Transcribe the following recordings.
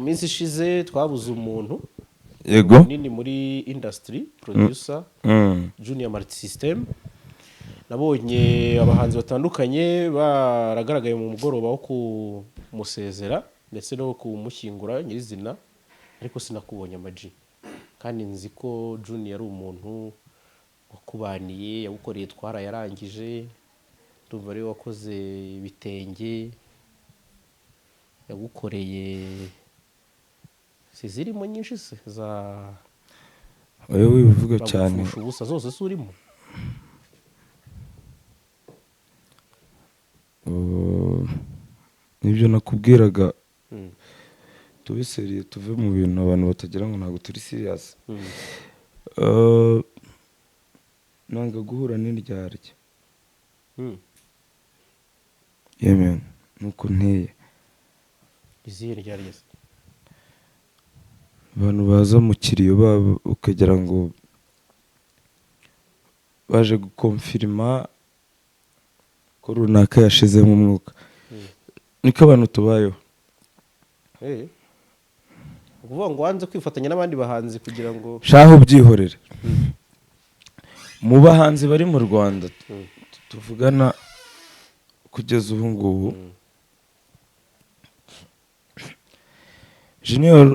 minsi ishize twabuze umuntu yego nini muri industry producer junior multi system nabonye abahanzi batandukanye baragaragaye mu mugoroba wo kumusezera ndetse no kumushyingura nyirizina ariko sinakubonye amaji kandi nzi ko junior ari umuntu wakubaniye yagukoreye twara yarangije ndumva ari wakoze ibitenge yagukoreye sizirimo nyinshi se za wewe wivuga cyane ubusa zose surimo nibyo nakubwiraga tube seriye tuve mu bintu abantu batagira ngo ntabwo turi serious nanga guhura n'indyarya yemen nuko nteye izihe ryarya abantu baza mu kiriyo babo ukagira ngo baje gukonfirma ko runaka yashize mu mwuka niko abantu tubayeho ukuvuga ngo wanze kwifatanya n'abandi bahanzi kugira ngo shaho byihorere mu bahanzi bari mu Rwanda tuvugana kugeza ubu ngubu Junior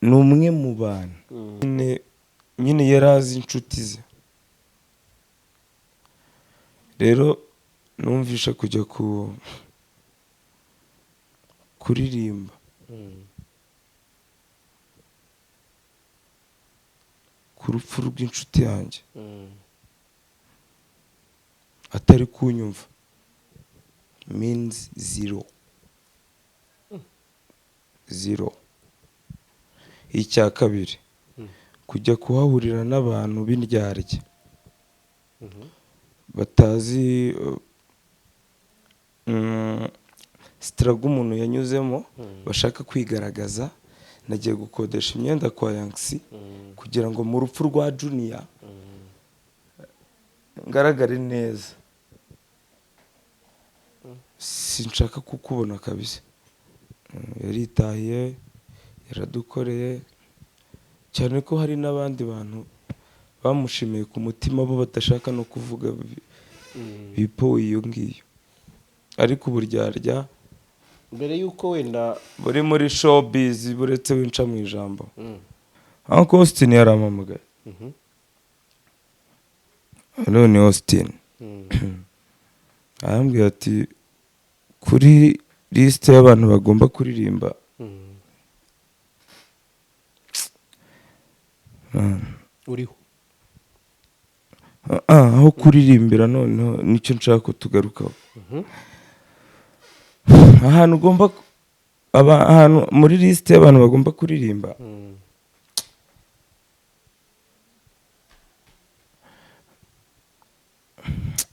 ni umwe mu bantu nyine yarazi inshuti ze rero numvisha kujya kuririmba ku rupfu rw'inshuti yanjye atari kunyumva means zero icya kabiri kujya kuhahurira n'abantu b'indyarya batazi struggle umuntu yanyuzemo bashaka kwigaragaza nagiye gukodesha imyenda kwa Yanksi kugira ngo mu rupfu rwa Junior ngaragare neza sinshaka kukubona kabisa yaritahiye yaradukoreye cyane ko hari n'abandi bantu bamushimiye ku mutima bo badashaka no kuvuga bipo iyo ngiyo ariko uburyarya mbere yuko wenda buri muri showbiz buretse winca mu ijambo Uncle Austin yaramamagaye hello ni Austin arambwira ati kuri liste y'abantu bagomba kuririmba uriho aho kuririmbira noneho nicyo nshaka ko tugarukaho ahantu ugomba ahantu muri liste y'abantu bagomba kuririmba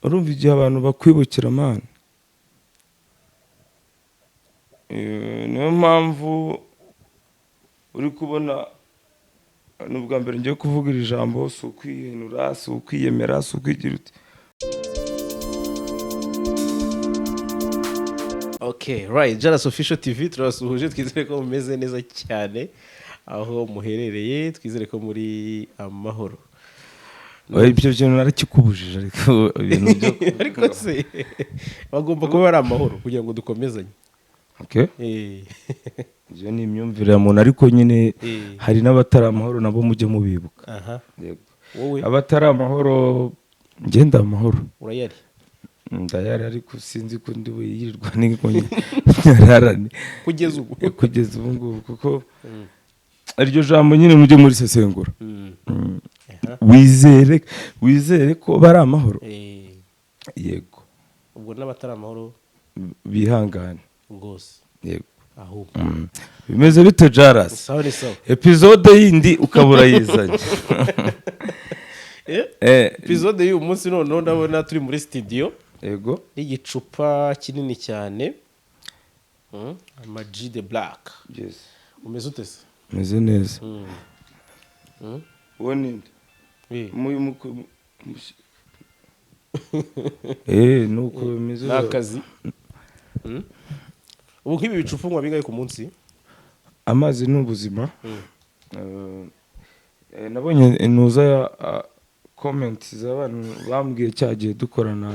urumva igihe abantu bakwibukira amana niyo mpamvu uri kubona n'ubwa mbere ngiye kuvuga iri jambo si ukwihenura si ukwiyemera si ukwigira uti okay right JALAS official TV turasuhuje twizere ko mumeze neza cyane aho muherereye twizere ko muri amahoro ibyo bintu narakikubujije ariko ibintu byo ariko se bagomba kuba ari amahoro kugira ngo dukomezanye okay iyo ni imyumvire ya muntu ariko nyine hari n'abatari amahoro nabo mujye mubibuka wowe abatari amahoro ngenda amahoro urayari ndayari ariko sinzi ko ndi yirirwa n'inkonye yararane kugeza ubu ngubu kuko iryo jambo nyine mujye muri sesengura wizere ko bari amahoro yego ubwo n'abatari amahoro bihangane rwose yego ahubwo bimeze bite JALAS episode yindi ukabura yizanye episode y'uyu munsi noneho ndabona turi muri studio yego n'igicupa kinini cyane AMAG the Black umeze ute se meze neza woninde nuko bimeze nakazi ubu nk'ibi bicupa unywa bingahe ku munsi amazi ni ubuzima. Nabonye inuza ya comments z'abantu bambwiye cyagiye dukorana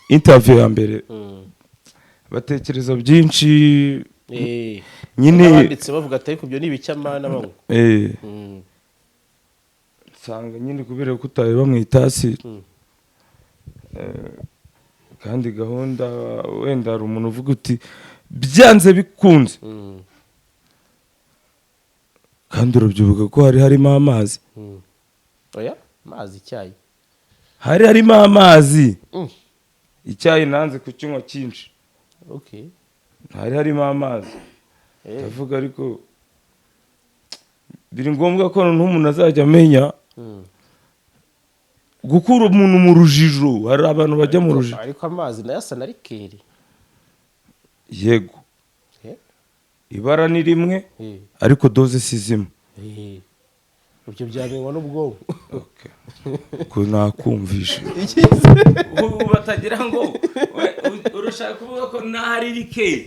interview ya mbere, batekereza byinshi nyine banditse bavuga ati ariko byo ni ibicyamana bamwe nsanga nyine kubera ko utaye bamwitasi kandi gahunda wenda hari umuntu uvuga uti byanze bikunze kandi urabyibuka ko harimo amazi. Oya amazi icyayi harimo amazi. Icyayi nanze kukinywa cyinshi. Okay. Harimo amazi. Ndavuga ariko biri ngombwa ko n'umuntu azajya amenya gukura umuntu mu rujijo. Hari abantu bajya mu rujijo. Ariko amazi nayo asa na rikeri. Yego. Ibara ni rimwe ariko doze si zimwe. Ibyo byamenywa n'ubwonko. Okay. Ko nakumvisha. Ubu batagira ngo urashaka kuvuga ko nahari rikeri.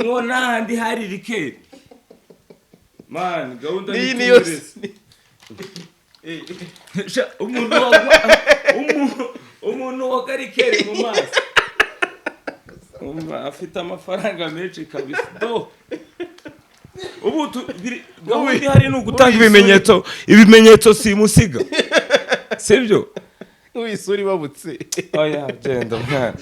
Ngo nahandi hari rikeri. Man, gahunda ni yose. Umuntu wa karikeri mu maso. Afite amafaranga menshi kabisa. Ubu gahunda hari no gutanga ibimenyetso simusiga. Sibyo? Uwisuri babutse. Oya genda mwana.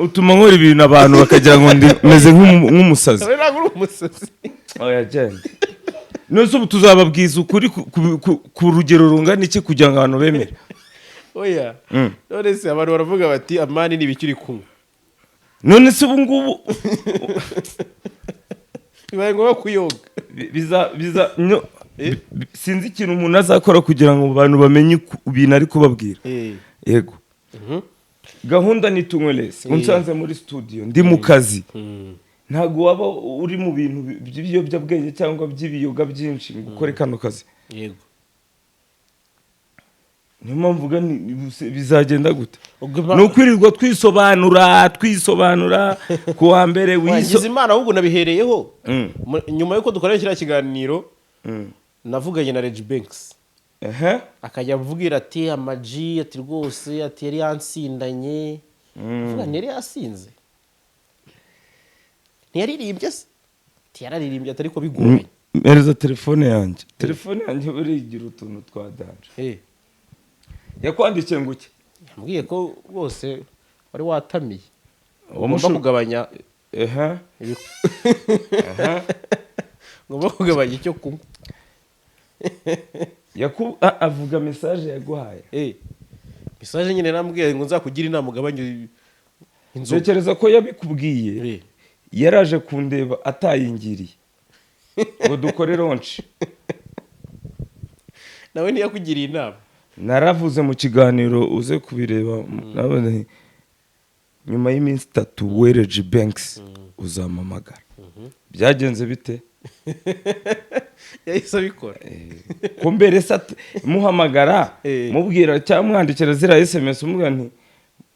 Utuma nkora ibintu abantu bakagira ngo meze nk'umusazi. Oya genda. Nose ubu tuzababwiza ukuri ku rugero rungana iki kugira ngo abantu bemere. Oya. None se abantu baravuga bati amani ni bikiri kumwe. None se ubu ngubu bibaye ngombwa kuyoga. Sinzi ikintu umuntu azakora kugira ngo abantu bamenye ibintu ari kubabwira. Yego. Gahunda ni tunywelese. Unsanze muri studio ndi mu kazi. Ntago waba uri mu bintu by'ibiyobyabwenge cyangwa by'ibiyoga byinshi gukora kano kazi. Yego. Niyo mpamvu bizagenda gute? Nukwirirwa twisobanura ku wa mbere wiso Imana ahubwo nabihereyeho nyuma yuko dukorera kiriya kiganiro navuganye na Reg Banks. Akajya mvugira ati AMAG ati rwose ati yari yansindanye. Avuga neri yasinze. Ntiyaririmbye se? Yararirimbye atari ko bigoye. Mereza telefone yanjye. Telefone yanjye burigira utuntu twadanje. Yakwandikiye ngo iki? Yambwiye ko rwose wari watamiye. Ugomba kugabanya ngomba kugabanya icyo kunywa. Avuga message yaguhaye. Message nyine nambwiye ngo nzakugira inama ugabanye inzoga. Ntekereza ko yabikubwiye. Yaraje kundeba atayingiriye. Ngo dukore launch. Nawe ntiyakugiriye inama. Naravuze mu kiganiro uze kubireba nabone nyuma y'iminsi 3 wereje Banks uzamamagara. Byagenze bite? Yahise abikora. Ko mbere muhamagara mubwira cyangwa mwandikira zira SMS umubwira nti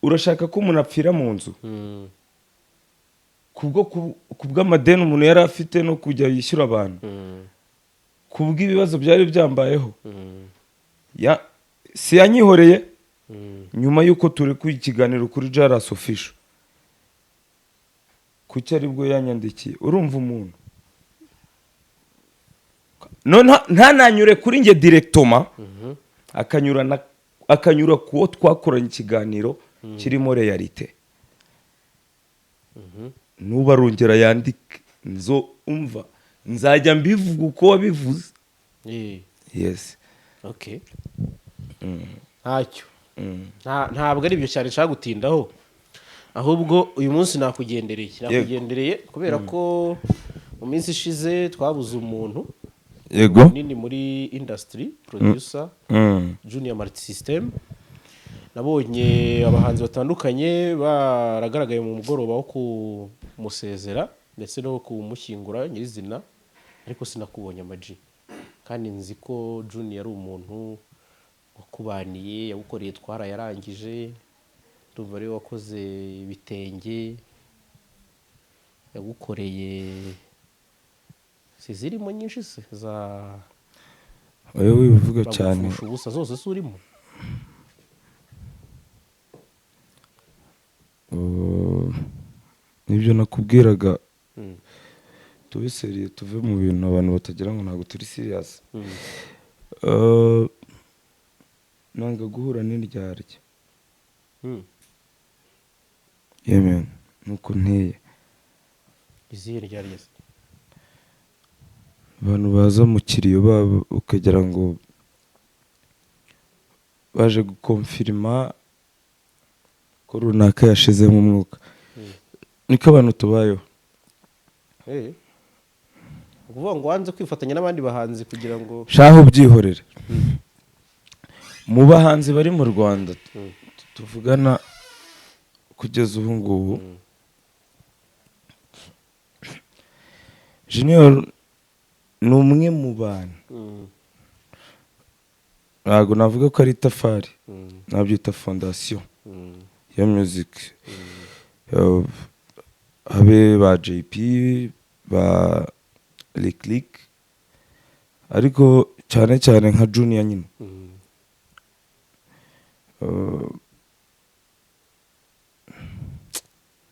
urashaka ko umuntu apfira mu nzu. Kubw'amadeni umuntu yari afite no kujya yishyura abantu. Kubw'ibibazo byari byambayeho. Si yanyihoreye nyuma yuko turi ku ikiganiro kuri JALAS official. Kuki aribwo yanyandikiye urumva umuntu. Ntananyure kuri nge directement akanyura kuwo twakoranye ikiganiro kirimo realite. Nuba rongera yandike umva nzajya mbivuga uko wabivuze. Yes. Okay. Ntacyo. Ntabwo ari byo cyane nshaka gutindaho. Ahubwo uyu munsi nakugendereye kubera ko mu minsi ishize twabuze umuntu. Yego. Nini muri industry producer junior multi system. Nabonye abahanzi batandukanye baragaragaye mu mugoroba wo kumusezera ndetse no kumushyingura nyirizina, ariko sinakubonye AMAG. Kandi nzi ko Junior ari umuntu wakubaniye yagukoreye twara yarangije ndumva ari wakoze ibitenge yagukoreye zirimo nyinshi se za oya wivuga cyane bagufusha ubusa zose se urimo nibyo nakubwiraga tube seriye tuve mu bintu abantu batagira ngo ntabwo turi serious nanga guhura n'indyarya yemen nuko nteye izihe ryarya se abantu baza mu kiriyo babo ukagira ngo baje gukonfirima ko runaka yashizemo umwuka niko abantu tubayeho ukuvuga ngo wanze kwifatanya n'abandi bahanzi kugira ngo shaho byihorere mu bahanzi bari mu Rwanda tuvugana kugeza ubu ngubu Junior ni umwe mu bantu ntabwo navuga ko ari itafari nabyita fondasiyo ya music habe ba JP ba Lick ariko cyane cyane nka Junior nyine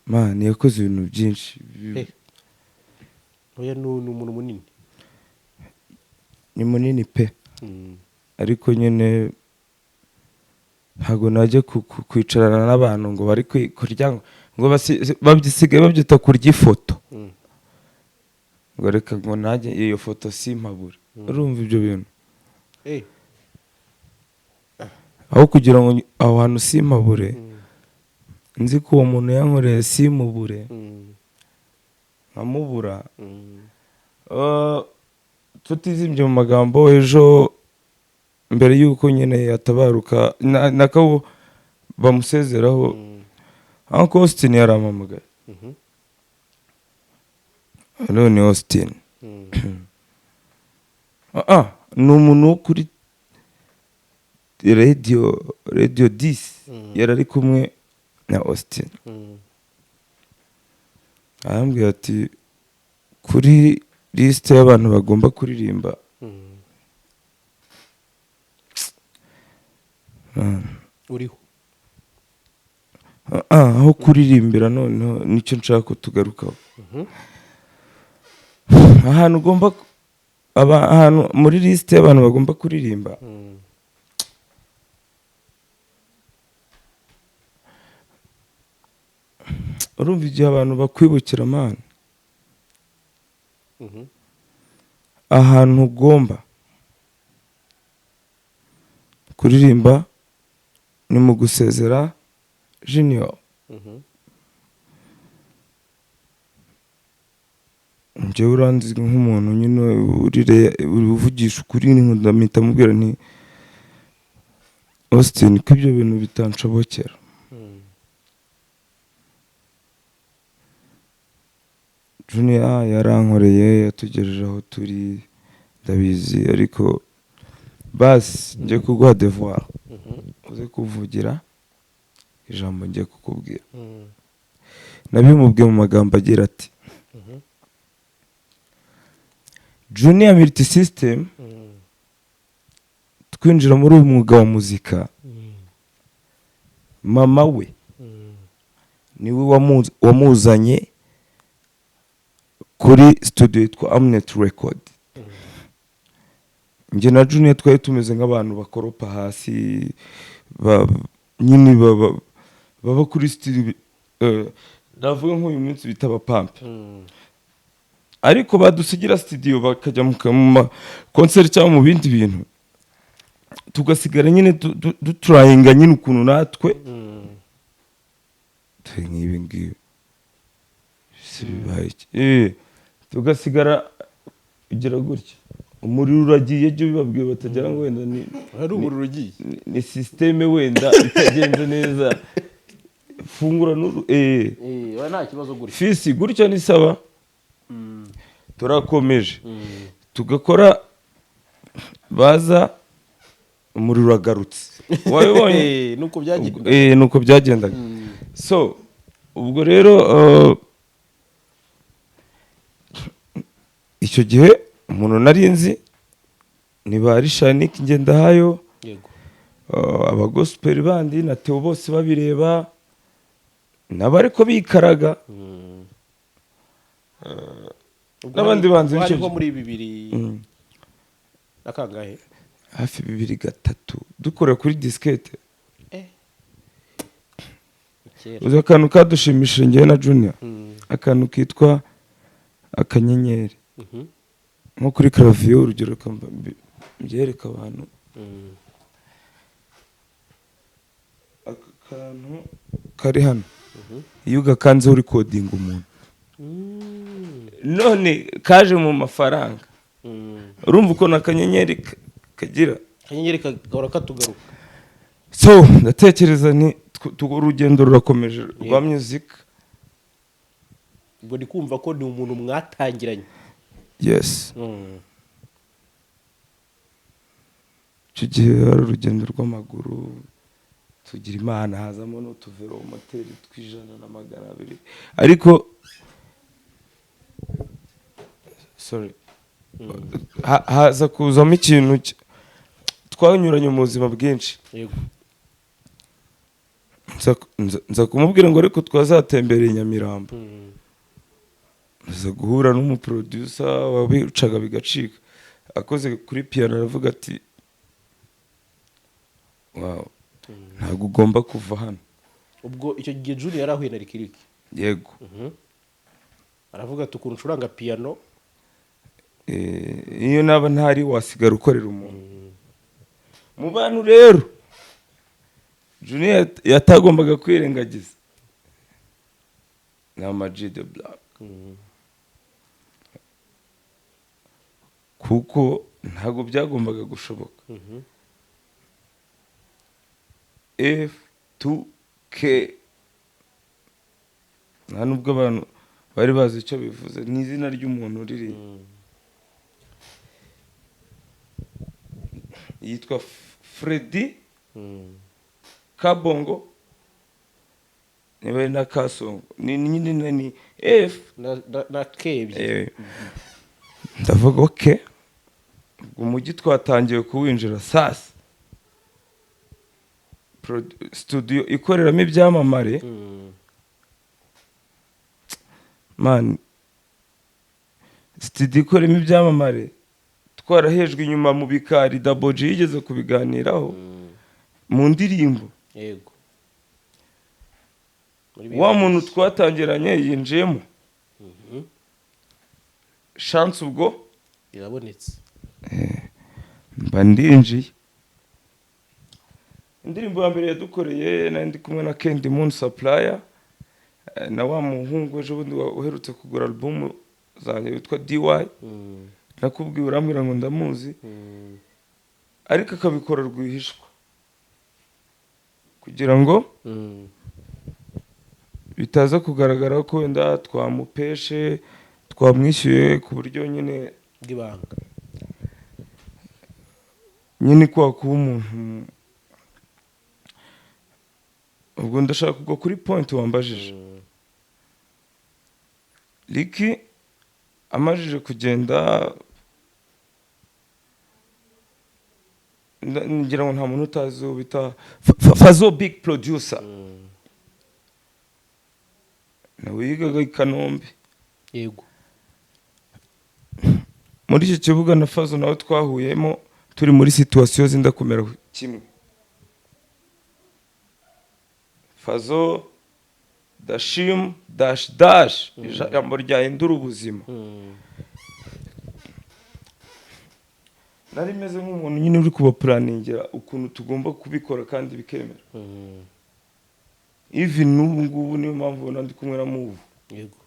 man yakoze ibintu byinshi oya ni umuntu munini ni munini pe ariko nyine ntabwo najya kwicarana n'abantu ngo bari kurya ngo babyisigaye babyita kurya ifoto ngo reka ngo najye iyo foto simpabure urumva ibyo bintu aho kugira ngo aho hantu simpabure nzi ko uwo muntu yankoreye simubure nkamubura tutizimbye mu magambo ejo mbere y'uko nyine yatabaruka nako bamusezeraho Uncle Austin yaramamagaye none Austin ni umuntu wo kuri radio 10 yari ari kumwe na Austin arambwira ati kuri liste y'abantu bagomba kuririmba uriho aho kuririmbira noneho nicyo nshaka ko tugarukaho ahantu ugomba ahantu muri liste y'abantu bagomba kuririmba urumva igihe abantu bakwibukira amana ahantu ugomba kuririmba ni mu gusezera Junior njyewe uranzi nk'umuntu nyine uvugisha ukuri ndamita mubwira nti Austin ko ibyo bintu bitanshobokera Junior yarankoreye yatugejeje aho turi ndabizi ariko basi njye kuguha devoir uze kuvugira ijambo njye kukubwira nabimubwiye mu magambo agira ati Junior Multi System twinjira muri uyu mwuga wa muzika mama we niwe wamuzanye kuri studio yitwa Amnet Record njye na Junior twari tumeze nk'abantu bakoropa hasi nyine baba kuri studio ndavuga nk'uyu munsi bita abapampe ariko badusigira studio bakajya mu concert cyangwa mu bindi bintu tugasigara nyine dutrayinga nyine ukuntu natwe nk'ibi ngibi tugasigara ugira gutya umuriro uragiye jyo bibabwiye batajya ngo wenda ni hari umuriro ugiye ni systeme wenda itagenze neza fungura nuru nta kibazo gutya fisi gutya ni saba turakomeje tugakora baza umuriro uragarutse wabibonye nuko byagenda nuko byagendaga so ubwo rero icyo gihe umuntu narinzi ni ba Rishaniki Ngendahayo yego abagospel bandi na Theo bose babireba nabari ko bikaraga n'abandi banzi bicyo muri 2000 nakangahe hafi 2003 dukora kuri diskete uza akantu kadushimishije ngewe na Junior akantu kitwa akanyenyeri nko kuri clavier urugero byereka abantu akantu kari hano iyo ugakanzeho uri coding umuntu none kaje mu mafaranga urumva uko nakanyenyeri kagira akanyenyeri kagahora katugaruka so ndatekereza ni urugendo rurakomeje rwa music ubwo ndi kumva ko ni umuntu mwatangiranye yes icyo gihe hari urugendo rw'amaguru tugira imana hazamo n'utuvelomoteri tw'100 ariko sorry haza kuzamo ikintu twanyuranye mu buzima bwinshi yego nza kumubwira ngo ariko twazatembereye Nyamirambo nza guhura n'umuproducer wabicaga bigacika akoze kuri piano aravuga ati wow ntabwo ugomba kuva hano ubwo icyo gihe Junior yarahuye na Rikiriki yego aravuga ati ukuntu ucuranga piano iyo naba ntari wasigara ukorera umuntu mu bantu rero Junior yatagombaga kwirengagiza na AMAG the Black kuko ntago byagombaga gushoboka F2K nta nubwo abantu bari bazi icyo bivuze ni izina ry'umuntu riri yitwa Freddy Kabongo niba na Kasongo ni F na K ndavuga okay umujyi twatangiye kuwinjira sasa studio ikoreramo ibyamamare man studio ikoreramo ibyamamare twarahejwe inyuma mu bikari Double G yigeze kubiganiraho mu ndirimbo yego wa muntu twatangiranye yinjiyemo chance ubwo irabonetse mba ndinjiye indirimbo ya mbere yadukoreye nandi kumwe na Kendi Moon Supplier na wa muhungu ejo bundi uherutse kugura album zanjye witwa DY nakubwiye urambwira ngo ndamuzi ariko akabikora rwihishwa kugira ngo bitaza kugaragara ko wenda twamupeshe twamwishyuye ku buryo nyine bw'ibanga nyine kwa kuba umuntu ubwo ndashaka kugwa kuri point wambajije Liki amajije kugenda ngira ngo nta muntu utazi bita Fazo big producer nawe yigaga i Kanombe yego muri iki kibuga na Fazo nawe twahuyemo turi muri situation zindakomera kimwe Fazo dashim dash ijambo rya indura ubuzima nari meze nk'umuntu nyine uri kuba planningira ukuntu tugomba kubikora kandi bikemera even n'ubu ngubu niyo mpamvu nandi kumwe na Move yego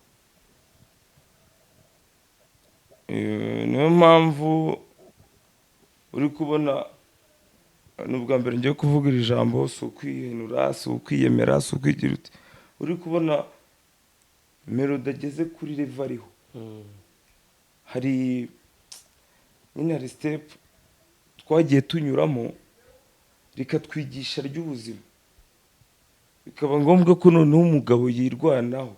niyo mpamvu uri kubona n'ubwa mbere ngiye kuvuga iri jambo si ukwihenura si ukwiyemera si ukwigira uti uri kubona melody ageze kuri level ariho hari nyine hari step twagiye tunyuramo rikatwigisha ry'ubuzima, bikaba ngombwa ko noneho umugabo yirwanaho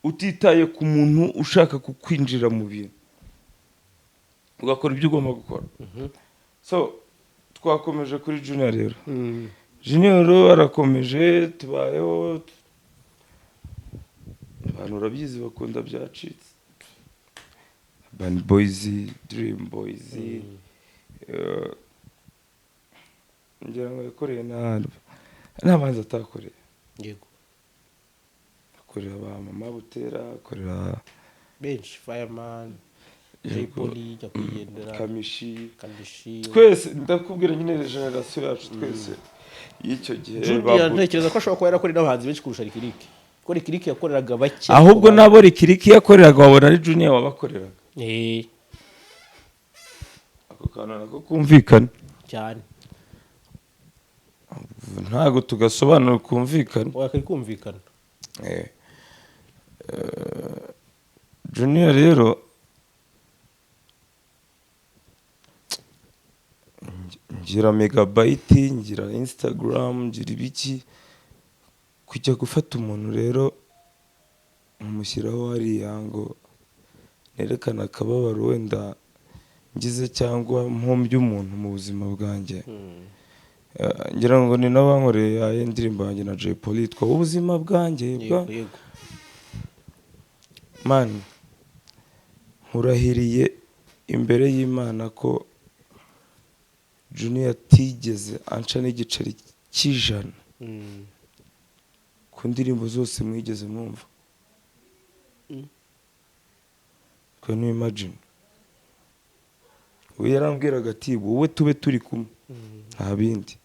utitaye ku muntu ushaka kukwinjira mu bintu, ugakora ibyo ugomba gukora. So twakomeje kuri Junior rero. Junior arakomeje, tubayeho, abantu urabyizi bakunda byacitse, Urban Boys, Dream Boys, ngira ngo yakoreye n'abanzi atakoreye. Yego. Akorera ba Mama Butera, akorera benshi, Fireman, Jaypoli, Nyakwigendera, Kamishi. twese Ndakubwira nyine generation yacu twese y'icyo gihe. Junior ntekereza ko ashobora kuba yarakoreye n'abahanzi benshi kurusha Rikiriki, kuko Rikiriki yakoreraga bake, ahubwo nabo Rikiriki yakoreraga wabona ari Junior wabakoreraga. Ako kantu nako kumvikana cyane, ntago tugasobanura kumvikana, wakari kumvikana. Junior rero ngira megabyte, ngira Instagram, ngira ibiki, kujya gufata umuntu rero umushyiraho hariya ngo nerekana akababaro wenda ngize cyangwa mpombye umuntu mu buzima bwanjye. Ngira ngo ni n'abankoreye ya indirimbo yanjye na Jaypoli yitwa ubuzima bwanjye bwa man. Nkurahiriye imbere y'Imana ko Junior atigeze anca n'igiceri cy'ijana ku ndirimbo zose mwigeze mwumva. Can you imagine? We yarambwiraga ati wowe tube turi kumwe nta bindi.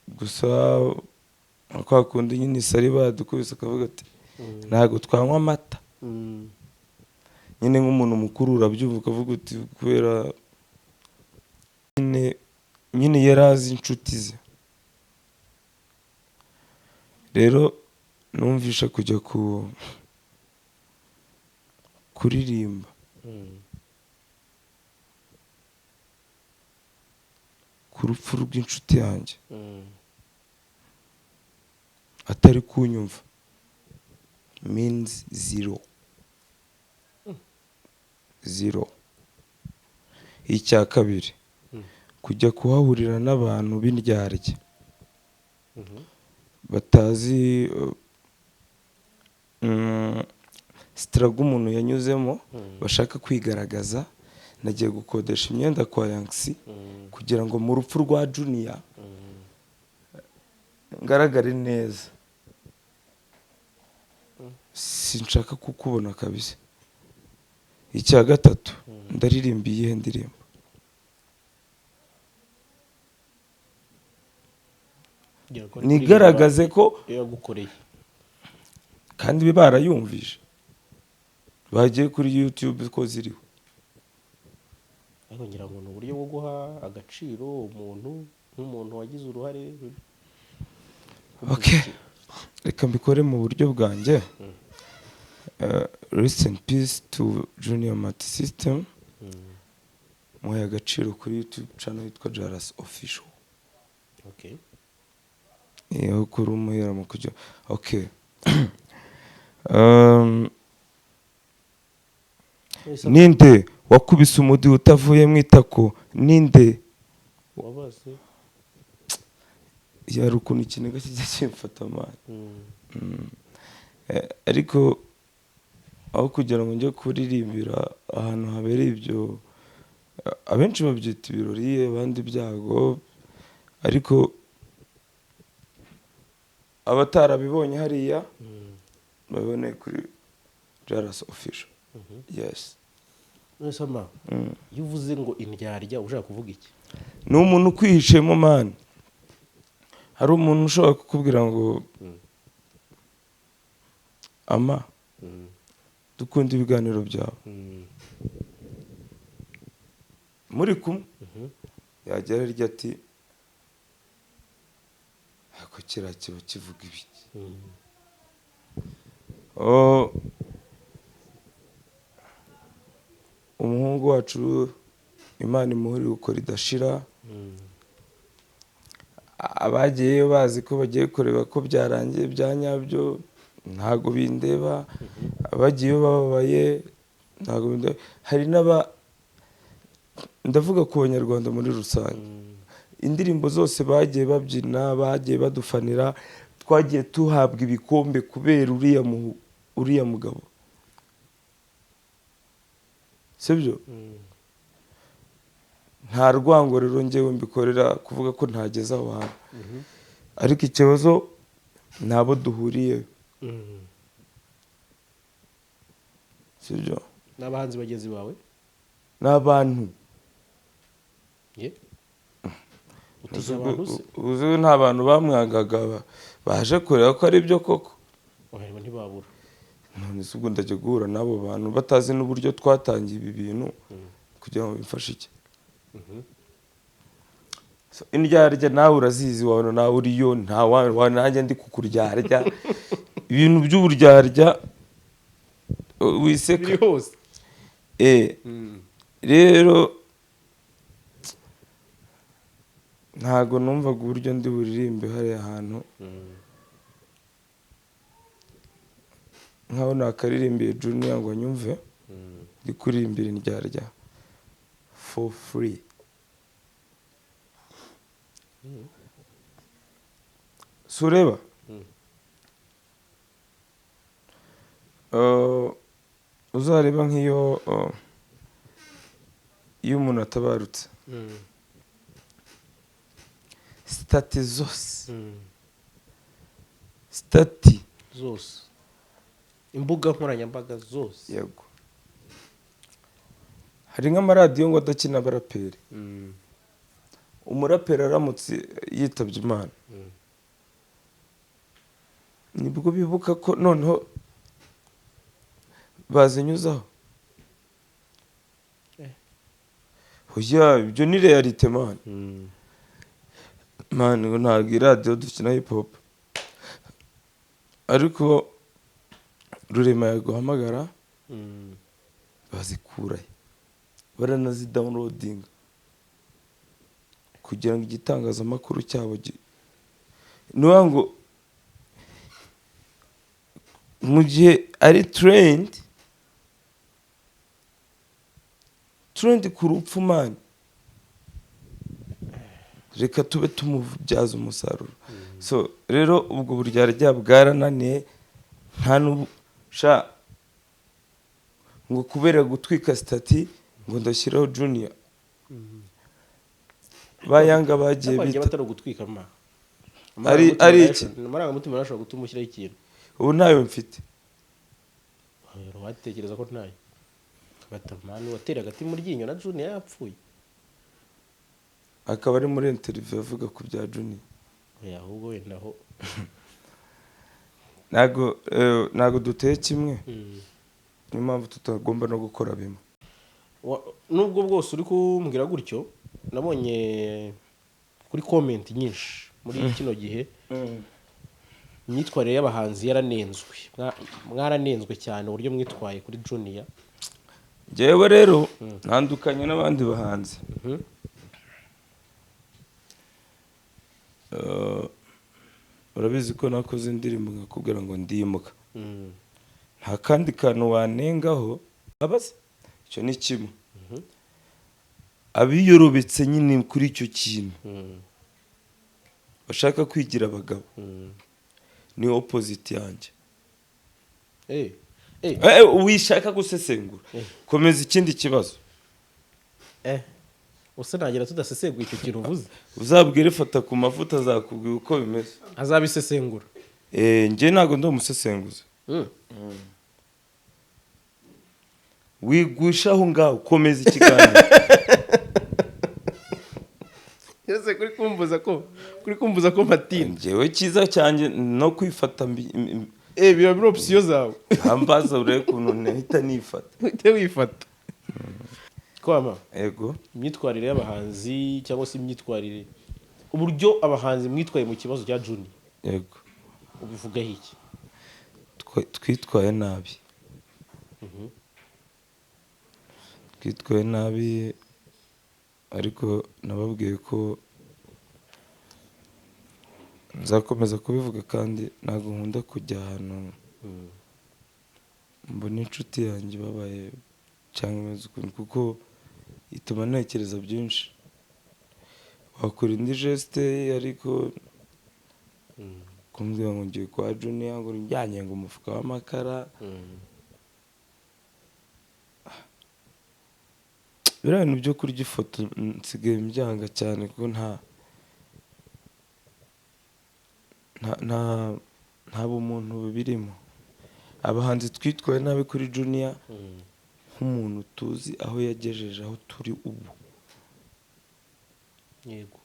Gusa kwa kundi nyine isari badukubise akavuga ati ntago twanywa amata. Nyine nk'umuntu mukuru urabyumva ukavuga uti kubera nyine yarazi inshuti ze. Rero numvisha kujya kuririmba ku rupfu rw'inshuti yanjye atari kunyumva means zero. Icya kabiri kujya kuhahurira n'abantu b'indyarya batazi struggle umuntu yanyuzemo, bashaka kwigaragaza. Nagiye gukodesha imyenda kwa Yanksi kugira ngo mu rupfu rwa Junior ngaragare neza. Sinshaka kukubona kabisa. Icya gatatu ndaririmba iyihe ndirimbo? Nigaragaze ko yagukoreye kandi bibarayumvisha, bagiye kuri YouTube ko ziriho. ariko ngira ngo n'uburyo bwo guha agaciro umuntu nk'umuntu wagize uruhare. Okay, reka mbikore mu buryo bwanjye. Rest in peace to Junior Mati System. Muhaye agaciro kuri YouTube channel yitwa JALAS official. Okay. Iyo kuri umuhera mu kujya. Okay. Ninde wakubise umudi utavuye mu itako? Ninde wabaze yari ukuntu ikiniga kijya kimfata amani. Ariko aho kugira ngo njye kuririmbira ahantu habereye ibyo, abenshi babyita ibirori, abandi byago, ariko abatarabibonye hariya babone kuri JALAS official. Yes. Nesama, iyo uvuze ngo indyarya ushaka kuvuga iki? Ni umuntu ukwihishemo man. Hari umuntu ushobora kukubwira ngo ama dukunda ibiganiro byawe, muri kumwe yagera rya ati ako kira kiba kivuga ibiki. umuhungu wacu Imana imuhuri uko ridashira abagiyeyo bazi ko bagiye kureba ko byarangiye bya nyabyo ntago bindeba abagiyeyo bababaye ntago bindeba hari ndavuga ku banyarwanda muri rusange indirimbo zose bagiye babyina bagiye badufanira twagiye tuhabwa ibikombe kubera uriya mugabo sibyo nta rwango rero njyewe mbikorera kuvuga ko ntageze aho hantu ariko ikibazo nabo duhuriye sibyo n'abahanzi bagenzi bawe n'abantu uzi nta bantu bamwangaga baje kureba ko ari byo koko ntibabura none se ubwo ndajya guhura n'abo bantu batazi n'uburyo twatangiye ibi bintu kugira ngo bimfashe iki indyarya nawe urazizi wabona nawe uriyo nta nanjye ndi kukuryarya ibintu by'uburyarya wiseka biri hose rero ntago numvaga uburyo ndi buririmbe hariya hantu nkaho nakaririmbiye Junior ngo nyumve ndi kuririmbira indyarya for free sureba uzareba nk'iyo umuntu atabarutse stati zose stati zose imbuga nkoranyambaga zose yego hari nk'amaradiyo ngo adakina abaraperi umuraperi aramutse yitabye Imana nibwo bibuka ko noneho bazinyuzaho oya ibyo ni realite man ngo ntabwo iradiyo dukina hip hop ariko Rurema yaguhamagara bazikurahe baranazidownloadinga kugira ngo igitangazamakuru cyabo nuwa ngo mu gihe ari trend ku rupfu man reka tube tumubyaza umusaruro so rero ubwo buryarya bwarananiye nta n'ubusha ngo kubera gutwika stati ngo ndashyiraho Junior bayanga bagiye bita batari gutwika ma ari iki amarangamutima arashobora gutuma ushyiraho ikintu ubu ntayo mfite watekereza ko ntayo batamani watera agati mu ryinyo na Junior yapfuye akaba ari muri interview avuga ku bya Junior ahubwo wenda ho ntago duteye kimwe niyo mpamvu tutagomba no gukora bimwe nubwo bwose uri kumbwira gutyo nabonye kuri comment nyinshi muri kino gihe imyitwarire y'abahanzi yaranenzwe mwaranenzwe cyane uburyo mwitwaye kuri Junior jewe rero ntandukanye n'abandi bahanzi urabizi ko nakoze indirimbo nkakubwira ngo ndimuka nta kandi kantu wanengaho abaze icyo ni kimwe abiyorobetse nyine kuri icyo kintu bashaka kwigira abagabo ni opposite yanjye wishaka gusesengura komeza ikindi kibazo use nagira tudasesenguye icyo kintu uvuze uzabwire fata ku mavuta azakubwira uko bimeze azabisesengura njye ntago ndi umusesenguzi wigwishaho ngaho komeza ikiganiro yese kuri kumbuza ko matinda njyewe cyiza cyanjye no kwifata biba biri opsiyo zawe hambaza urebe ukuntu nahita nifata uhite wifata kwama yego imyitwarire y'abahanzi cyangwa se imyitwarire uburyo abahanzi mwitwaye mu kibazo cya Junior yego ubivugaho iki twitwaye nabi twitwaye nabi ariko nababwiye ko nzakomeza kubivuga kandi ntabwo nkunda kujya ahantu mbona inshuti yanjye babaye cyangwa imeze ukuntu kuko ituma ntekereza byinshi wakora indi geste ariko kumbwira ngo ngiye kwa Junior ngo njyanye ngo umufuka w'amakara biriya bintu byo kurya ifoto nsigaye mbyanga cyane kuko nta bumuntu bubirimo. Abahanzi twitwaye nabi kuri Junior nk'umuntu tuzi aho yagejeje aho turi ubu. Yego.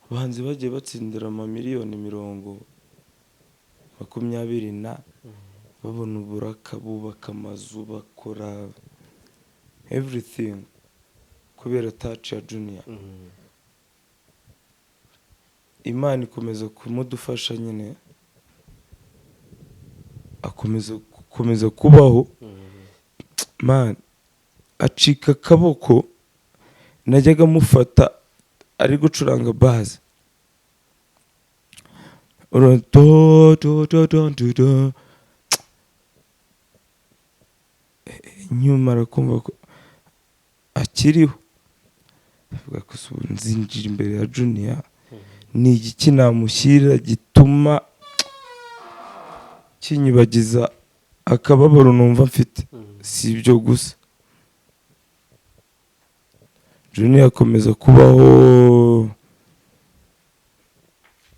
Abahanzi bagiye batsindira amamiliyoni 20 babona uburaka bubaka amazu bakora everything kubera touch ya Junior. Imana ikomeza kumudufasha nyine akomeza kubaho man acika akaboko najyaga mufata ari gucuranga bass nyuma arakumva ko akiriho avuga ko nzinjira imbere ya Junior ni igiki namushyira gituma kinyibagiza akababaro numva mfite si ibyo gusa. Junior akomeza kubaho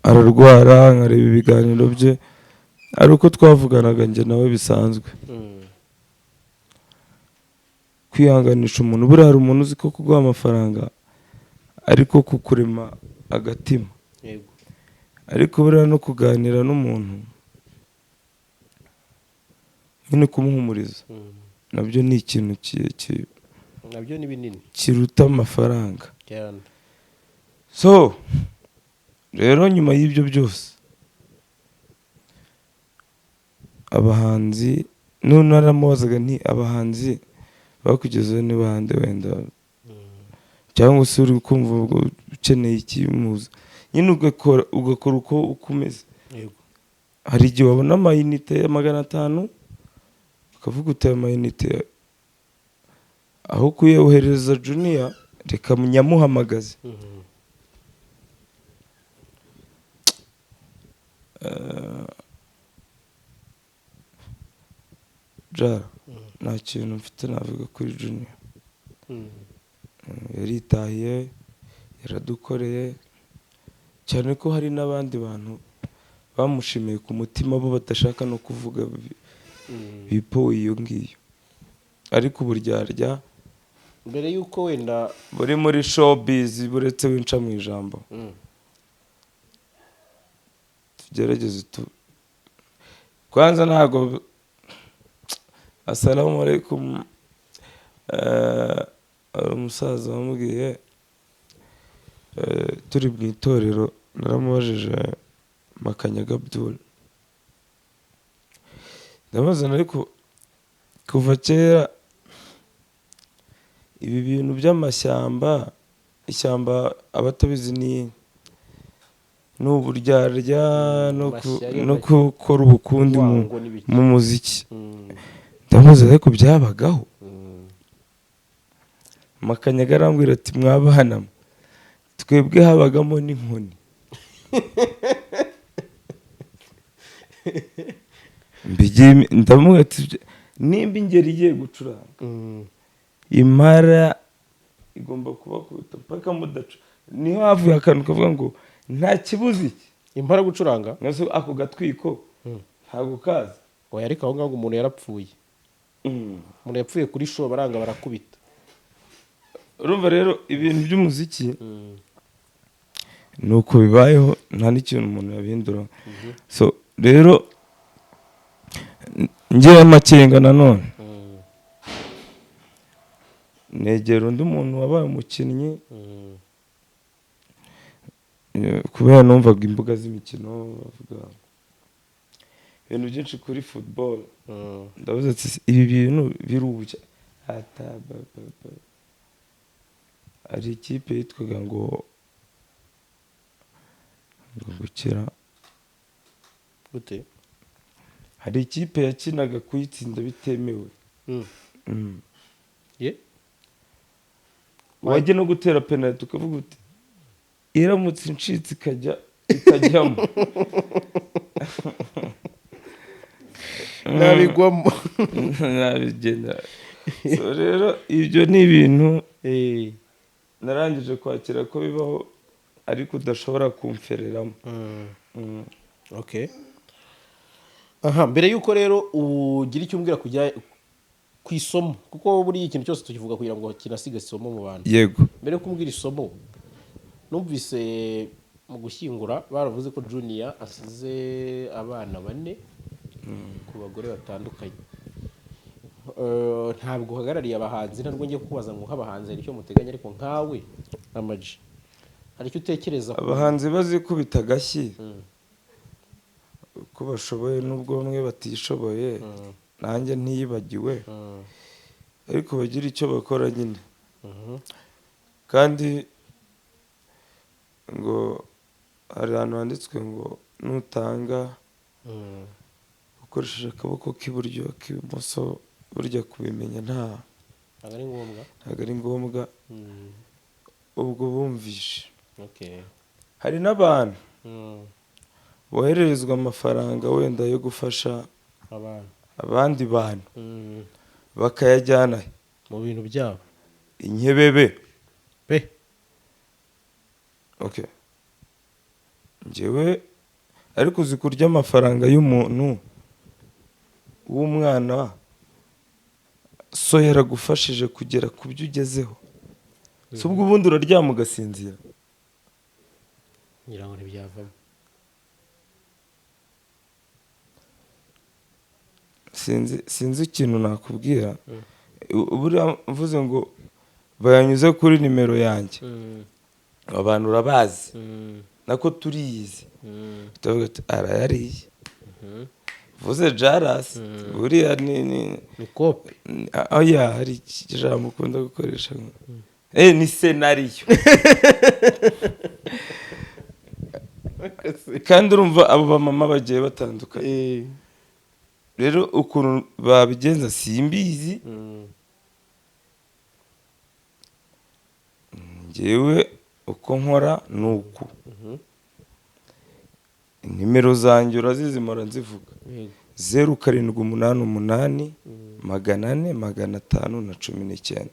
ararwara nkareba ibiganiro bye ari uko twavuganaga njye nawe bisanzwe kwihanganisha umuntu buriya hari umuntu uzi ko kuguha amafaranga ariko kukurema agatima ariko buriya no kuganira n'umuntu nyine kumuhumuriza nabyo ni ikintu nabyo ni binini kiruta amafaranga. So rero nyuma y'ibyo byose abahanzi none naramubazaga nti abahanzi bakugezeho ni bande wenda cyangwa se uri kumva ukeneye ikimuza nyine ugakora uko ukomeze. Hari igihe wabona amayinite ya 500 ukavuga utaye amayinite aho kuyohereza Junior reka munyamuhamagaze nta kintu mfite navuga kuri Junior. Yaritahiye yaradukoreye cyane ko hari n'abandi bantu bamushimiye ku mutima bo badashaka no kuvuga bipo iyo ngiyo ariko uburyarya mbere yuko wenda buri muri showbiz buretse winca mu ijambo tugerageze kwanza ntago assalamu alaikum umusaza wamubwiye turi mu itorero naramubajije Makanyaga Abdul ndabazana ariko kuva kera ibi bintu by'amashyamba ishyamba abatabizi ni n'uburyarya no gukora ubukundi mu muziki ndamuze ariko byabagaho. Makanyaga arambwira ati mwabana twebwe habagamo n'inkoni ndamuga ati nimba ingeri igiye gucuranga imara igomba kuba paka mudaca niho havuye akantu kavuga ngo nta kibuzi iki impara gucuranga naso ako gatwiko ntago kaza oya ariko aho ngaho umuntu yarapfuye umuntu yapfuye kuri show baranga barakubita. Urumva rero ibintu by'umuziki nuko bibayeho nta n'ikintu umuntu yabindura. So rero ngiye amakenga nanone negera undi muntu wabaye umukinnyi kubera numvaga imbuga z'imikino bavuga ibintu byinshi kuri football ndavuze ati ibi bintu birubuye hari ikipe yitwaga ngo gukira gute hari ikipe yakinaga kuyitsinda bitemewe ye wajya no gutera penalty ukavuga uti iramutse incitse ikajyamo nabigwamo nabigenda so rero ibyo ni ibintu narangije kwakira ko bibaho ariko udashobora kumfereramo. Okay. Aha, mbere yuko rero ugira icyo umbwira kujya ku isomo kuko buri ikintu cyose tukivuga kugira ngo kinasiga isomo mu bantu. Yego. Mbere yo kumbwira isomo numvise mu gushyingura baravuze ko Junior asize abana 4 ku bagore batandukanye. Ntabwo uhagarariye abahanzi ntabwo ngiye kubaza ngo nk'abahanzi hari icyo muteganya ariko nkawe AMAG hari icyo utekereza abahanzi bazikubita agashyi ko bashoboye n'ubwo bamwe batishoboye nanjye ntiyibagiwe ariko bagira icyo bakora nyine kandi ngo hari ahantu handitswe ngo nutanga ukoresheje akaboko k'iburyo k'ibumoso burya kubimenya ntabwo ari ngombwa ubwo bumvishe. Hari n'abantu bohererezwa amafaranga wenda yo gufasha abandi bantu bakayajyana mu bintu byabo inkebebe njyewe ariko uzi kurya amafaranga y'umuntu w'umwana so yaragufashije kugera ku byo ugezeho si ubwo ubundi uraryama ugasinzira ngira ngo ntibyavamo sinzi ikintu nakubwira buriya mvuze ngo bayanyuze kuri nimero yanjye abantu urabazi nako turiyizi tutavuga ati arayariye vuze JALAS buriya ni kope oya hari ijambo ukunda gukoresha ni senariyo kandi urumva abo bamama bagiye batandukanye rero ukuntu babigenza simbizi njyewe uko nkora ni uku nimero zanjye urazizimora nzivuga 0788 400 519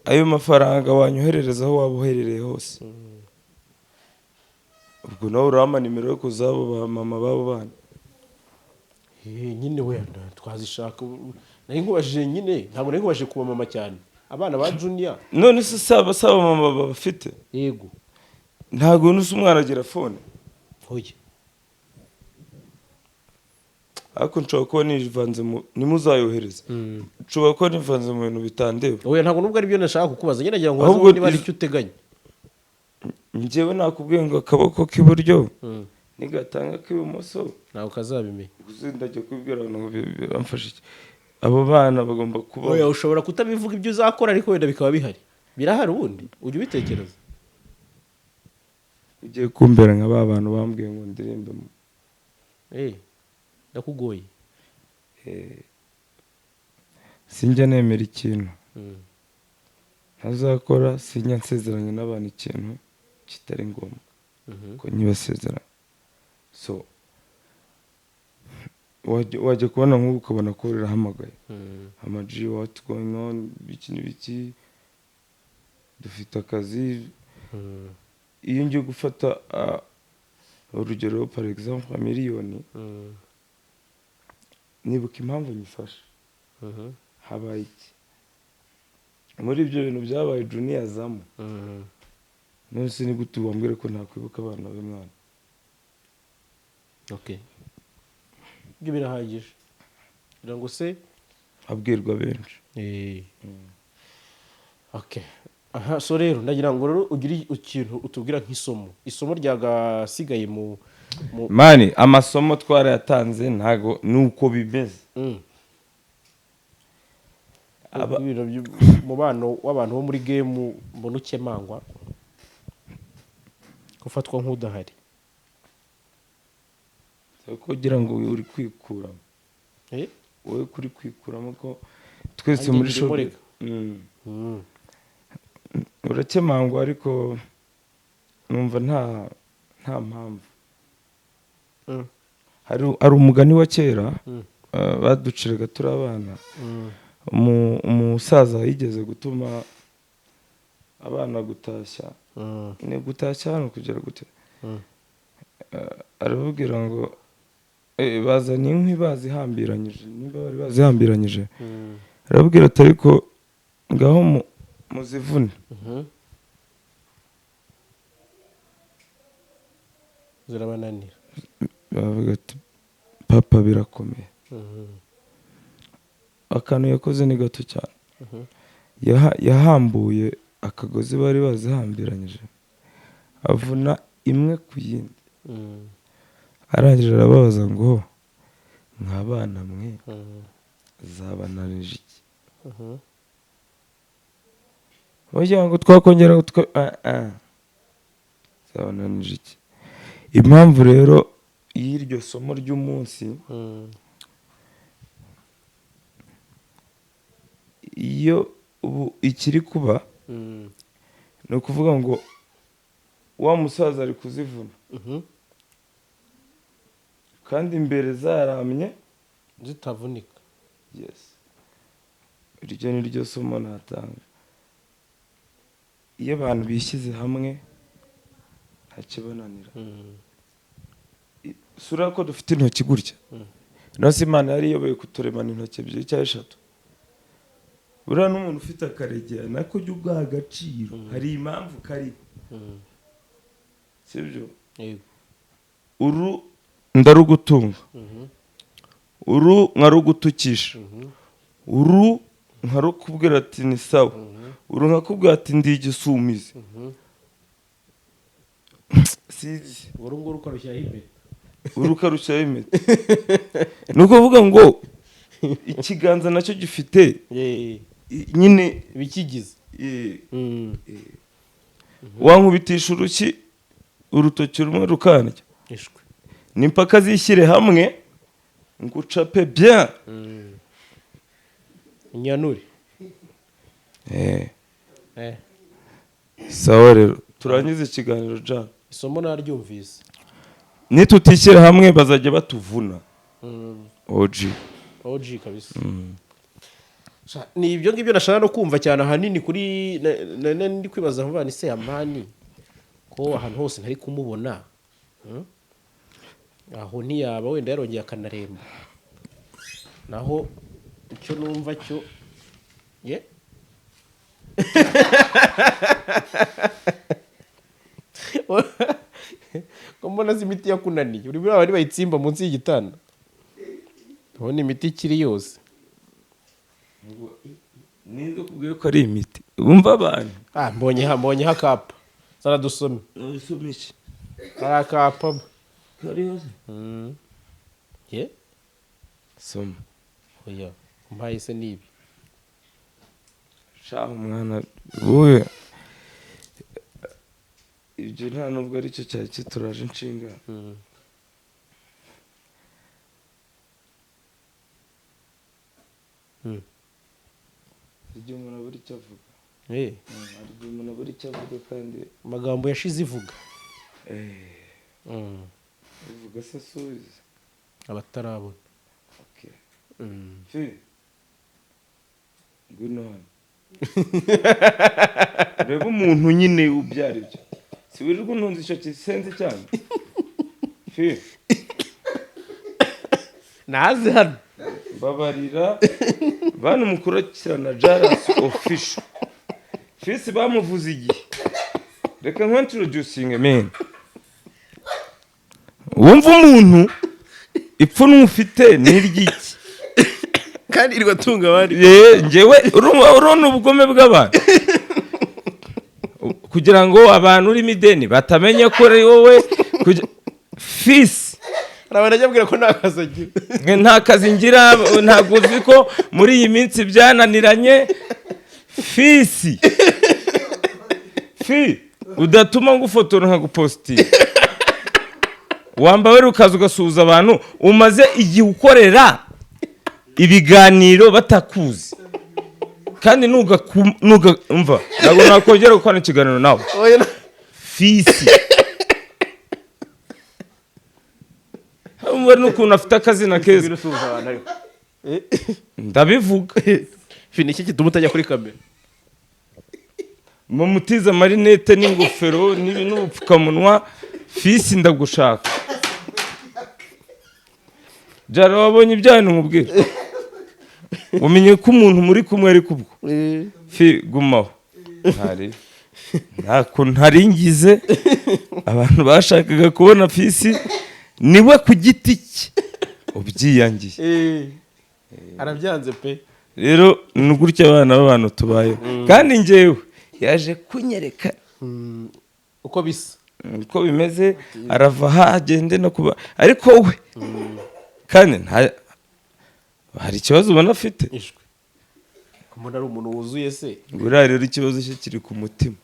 ayo mafaranga wanyoherereza aho waba uherereye hose ubwo nawe urama nimero yo kuzabo ba mama babo bana nyine wenda twazishaka nari nkubajije nyine ntabwo nari nkubajije kuba mama cyane abana ba Junior none se saba mama bafite yego ntabwo nusu umwana agira phone hoye ariko nshobora kuba nivanze nimuzayohereza nshobora kuba nivanze mu bintu bitandeba oya ntabwo nubwo ari byo nashaka kukubaza nyine nagira ngo wazo niba ari icyo uteganya njyewe nakubwiye ngo akaboko k'iburyo nigatanga k'ibumoso nawe kazabimenya ndajya kubwira ngo bamfashe iki abo bana bagomba kuba oya ushobora kutabivuga ibyo uzakora ariko wenda bikaba bihari birahari ubundi ujye ubitekereza ugiye kumbera nka ba bantu bambwiye ngo ndirimbe ndakugoye sinjya nemera ikintu ntazakora sinjya nsezeranye n'abantu ikintu kitari ngombwa ko nyibasezerana so wajya kubona nk'ubu ukabona ko rirahamagaye AMAG what going on biki n'ibiki dufite akazi iyo ngiye gufata urugero par exemple miliyoni nibuka impamvu nyifasha habaye iki muri ibyo bintu byabaye Junior azamo none se ni gute wambwira ko ntakwibuka abana b'umwana ibyo birahagije kugira ngo se abwirwa benshi aha so rero ndagira ngo rero ugire ikintu utubwira isomo ryagasigaye mu mani amasomo twarayatanze ntago nuko bimeze umubano w'abantu bo muri game mbona ukemangwa gufatwa nk'udahari kugira ngo uri kwikuramo wowe kuri kwikuramo ko twese muri shobe urakemangwa ariko numva nta mpamvu hari umugani wa kera baduciraga turi abana umusaza yigeze gutuma abana gutashya ni gutashya hano kugera gute arababwira ngo bazanye inkwi bazihambiranyije niba bari bazihambiranyije arababwira ati ariko ngaho muzivune zirabananira bavuga ati papa birakomeye akantu yakoze ni gato cyane yahambuye akagozi bari bazihambiranyije avuna imwe ku yindi arangije arababaza ngo mwabana mwe zabananije iki bagira ngo twakongera zabananije iki impamvu rero y'iryo somo ry'umunsi iyo ubu ikiri kuba ni ukuvuga ngo wa musaza ari kuzivuna kandi imbere zaramye zitavunika iryo ni ryo somo natanga iyo abantu bishyize hamwe ntakibananira sura ko dufite intoki gutya nose Imana yari iyoboye kuturemana intoki ebyiri cyangwa eshatu buriya n'umuntu ufite akaregera nako jya ubwaha agaciro hari impamvu kari sibyo uru ndarugutunga uru nkarugutukisha uru nkarukubwira ati ni sawa uru nkakubwira ati ndi igisumizi sizi uru nguru ukarushyiraho impeta uru ukarushyiraho impeta ni ukuvuga ngo ikiganza nacyo gifite nyine ibikigize wankubitisha urutoki rumwe rukandya ni impaka zishyire hamwe ngo ucape bien inyanure sawa rero turangize ikiganiro jana isomo naryumvise nitutishyira hamwe bazajya batuvuna OG kabisa ni ibyo ngibyo nashaka no kumva cyane ahanini kuri ndi kwibaza vuba ni se amani ko ahantu hose ntari kumubona aho ntiyaba wenda yarongeye akanaremba naho icyo numva cyo ko mbona imiti yakunaniye uri bari bayitsimba munsi y'igitanda ubona imiti ikiri yose nizo kubwiye ko ari imiti wumva abantu mbonyeho akapa zara dusome usome iki ari akapa kari hose soma oya umpaye se nibi shaho umwana wowe ibyo nta nubwo ari cyo cyari kituraje inshinga igihe umuntu abura icyo avuga hari igihe umuntu abura icyo avuga kandi amagambo yashize ivuga ivuga se subiza abatarabona ngwino hano reba umuntu nyine ubyara ibyo si wirirwa untunze icyo kisenze cyane naze hano babarira bana mukurikirana JALAS official fisi bamuvuze igihe reka nkwintroducing men wumva umuntu ipfunwe ufite n'iryiki kandi irwa tunga bari njyewe urona ubugome bw'abantu kugira ngo abantu urimo ideni batamenye ko ari wowe fisi Arabana ajya ko nta kazi agira. Nta kazi ngira, ntabwo uzi ko muri iyi minsi byananiranye. Fisi udatuma ngufotora nkagupostinga. Wambaye ukaza ugasuhuza abantu umaze igihe ukorera ibiganiro batakuzi. Kandi nuga umva ntabwo nakongera gukora ikiganiro nawe. Fisi umva nukuntu afite akazina keza. Ndabivuga. Fini iki gituma utajya kuri kamera? Mumutiza marinete n'ingofero n'ubupfukamunwa. Fisi ndagushaka. Jara wabonye ibyanyu nkubwira. Umenye ko umuntu muri kumwe ari kubwo. Fi gumaho. Ntako ntaringize. Abantu bashakaga kubona Fisi niwe ku giti cye. Ubyiyangiye. Arabyanze pe. Rero nugurya abana b'abantu tubayeho. Kandi njyewe yaje kunyereka uko bisa. Uko bimeze arava hagende no kuba ariko we kandi hari ikibazo ubona afite. Ishwe. Umuntu ari umuntu wuzuye se. Buriya rero ikibazo cye kiri ku mutima.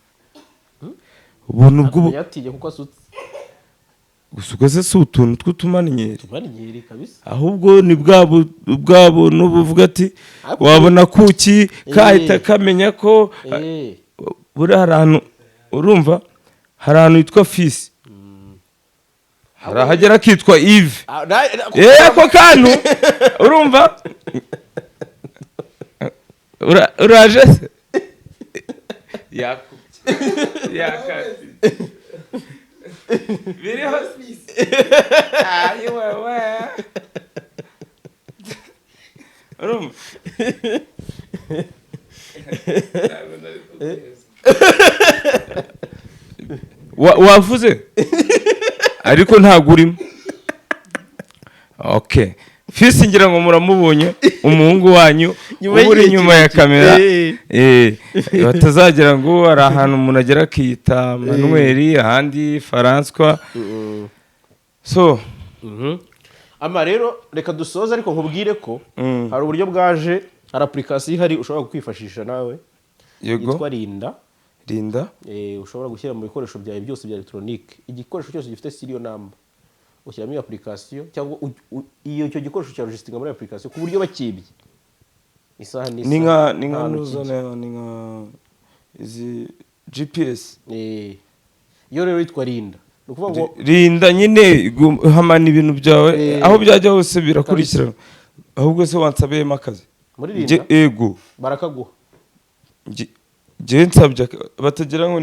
Ubuntu bw'ubu yatiye kuko asutse. Gusuka se si utuntu tw'utumaninyeri. Tumaninyeri kabisa. Ahubwo ni bwabo n'ubuvuga ati wabona kuki kahita kamenya ko buriya ahantu urumva hari ahantu yitwa Fisi. Hari ahagera kitwa Yves. Ako kantu urumva uraje se yakati biriho Fisi. Ayi wewe urumva wavuze ariko ntabwo urimo. Okay, Fisi ngira ngo muramubonye umuhungu wanyu uri nyuma ya kamera. Batazagira ngo ari ahantu umuntu agera akiyita Manuel ahandi François. So ama rero reka dusoze ariko nkubwire ko hari uburyo bwaje, hari application ihari ushobora kwifashisha nawe. Yitwa Rinda. Ushobora gushyira mu bikoresho byawe byose bya electronique. Igikoresho cyose gifite serial number ushyiramo iyo application cyangwa iyo cyo gikoresho cya logistinga muri application ku buryo bakibye. Isaha ni nka izi GPS. Iyo rero yitwa Rinda. Nukuvuga ngo Rinda nyine hamana ibintu byawe aho byajya hose birakurikirana. Ahubwo se wansabeye akazi muri Rinda. Ego barakaguha. Je nsabye batagira ngo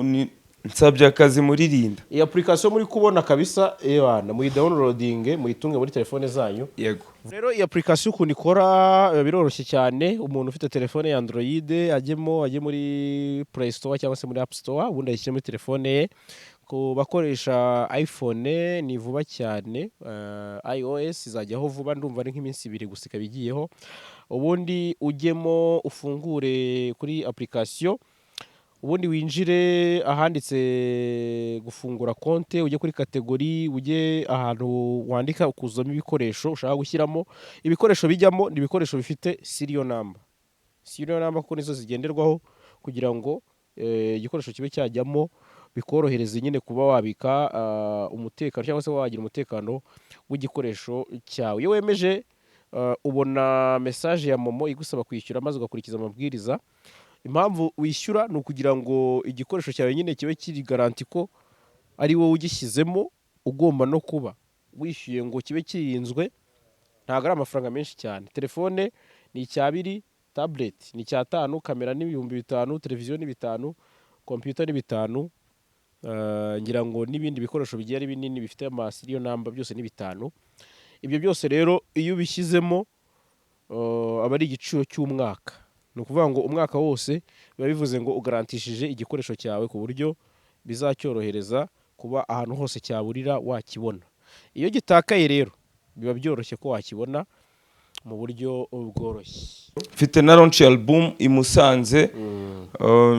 ni nsabye akazi muri Rinda. Iyi application muri kubona kabisa ebana muri downloading muyitunge muri telefone zanyu. Yego. Rero iyi application ukuntu ikora biroroshye cyane. Umuntu ufite telefone ya Android ajye muri Play Store cyangwa se muri App Store ubundi ayishyire muri telefone ye. Ku bakoresha iPhone ni vuba cyane. iOS izajyaho vuba ndumva ari nk'iminsi 2 gusa bigiyeho. Ubundi ujyemo ufungure kuri application, ubundi winjire ahanditse gufungura konte, ujye kuri kategori, ujye ahantu wandika ukuzamo ibikoresho ushaka gushyiramo. Ibikoresho bijyamo ni ibikoresho bifite serial number. Serial number ko nizo zigenderwaho kugira ngo igikoresho kibe cyajyamo bikorohereza nyine kuba wabika umutekano cyangwa se wagira umutekano w'igikoresho cyawe. Iyo wemeje ubona message ya Momo igusaba kwishyura maze ugakurikiza amabwiriza. Impamvu wishyura ni ukugira ngo igikoresho cyawe nyine kibe kiri garanti ko ari wowe ugishyizemo, ugomba no kuba wishyuye ngo kibe kirinzwe. Ntabwo ari amafaranga menshi cyane. Telefone ni 2, tablet ni 5, kamera ni 5,000, televiziyo ni 5, computer ni 5. Ngira ngo n'ibindi bikoresho bigiye ari binini bifite ama serial number byose ni 5. Ibyo byose rero iyo ubishyizemo aba ari igiciro cy'umwaka. Ni ukuvuga ngo umwaka wose biba bivuze ngo ugarantishije igikoresho cyawe ku buryo bizacyorohereza kuba ahantu hose cyaburira wakibona. Iyo gitakaye rero biba byoroshye ko wakibona mu buryo bworoshye. Mfite na launch album imusanze